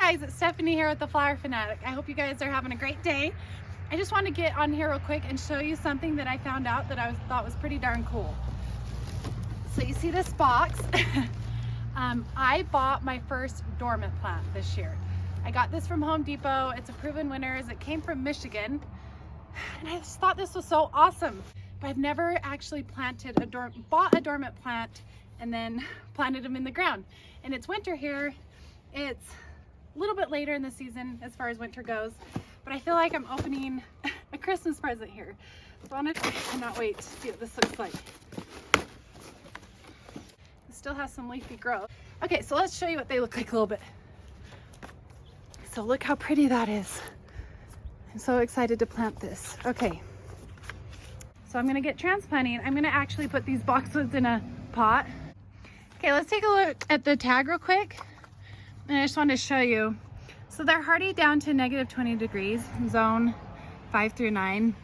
guys, it's Stephanie here with TheFlowerFanatic. I hope you guys are having a great day. I just want to get on here real quick and show you something that I found out that I thought was pretty darn cool. So you see this box? I bought my first dormant plant this year. I got this from Home Depot. It's a proven winners. It came from Michigan. And I just thought this was so awesome. But I've never actually bought a dormant plant and then planted them in the ground. And it's winter here. It's a little bit later in the season as far as winter goes, but I feel like I'm opening a Christmas present here. So I cannot wait to see what this looks like. It still has some leafy growth. Okay, so let's show you what they look like a little bit. So look how pretty that is. I'm so excited to plant this. Okay, so I'm gonna get transplanting. I'm gonna actually put these boxwoods in a pot. Okay, let's take a look at the tag real quick. And I just wanted to show you. So they're hardy down to -20 degrees, zone 5 through 9.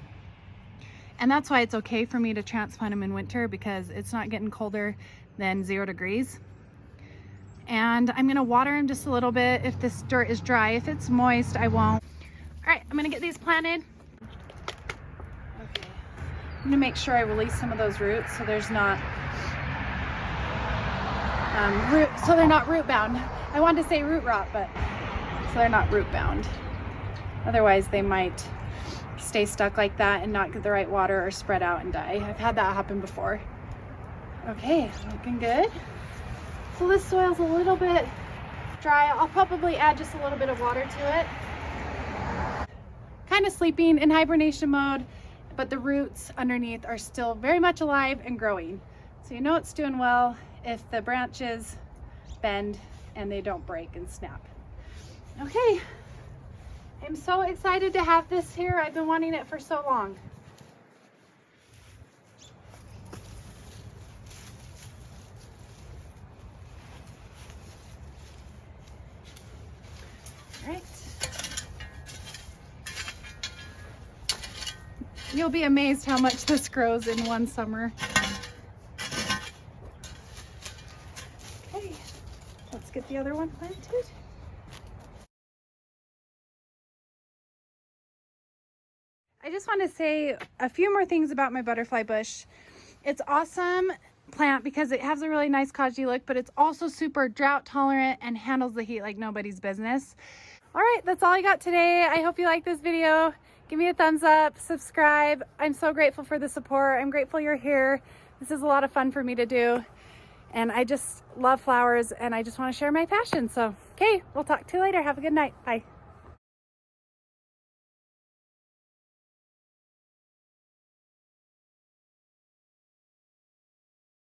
And that's why it's okay for me to transplant them in winter, because it's not getting colder than 0 degrees. And I'm gonna water them just a little bit if this dirt is dry. If it's moist, I won't. All right, I'm gonna get these planted. Okay, I'm gonna make sure I release some of those roots so there's not so they're not root bound. I wanted to say root rot, but so they're not root bound. Otherwise they might stay stuck like that and not get the right water or spread out and die. I've had that happen before. Okay, looking good. So this soil's a little bit dry. I'll probably add just a little bit of water to it. Kind of sleeping in hibernation mode, but the roots underneath are still very much alive and growing. So you know it's doing well if the branches bend and they don't break and snap. Okay, I'm so excited to have this here. I've been wanting it for so long. All right. You'll be amazed how much this grows in one summer. Let's get the other one planted. I just want to say a few more things about my butterfly bush. It's awesome plant because it has a really nice cagey look, but it's also super drought tolerant and handles the heat like nobody's business. All right, that's all I got today. I hope you like this video. Give me a thumbs up, subscribe. I'm so grateful for the support. I'm grateful you're here. This is a lot of fun for me to do. And I just love flowers and I just want to share my passion. So, okay, we'll talk to you later. Have a good night. Bye.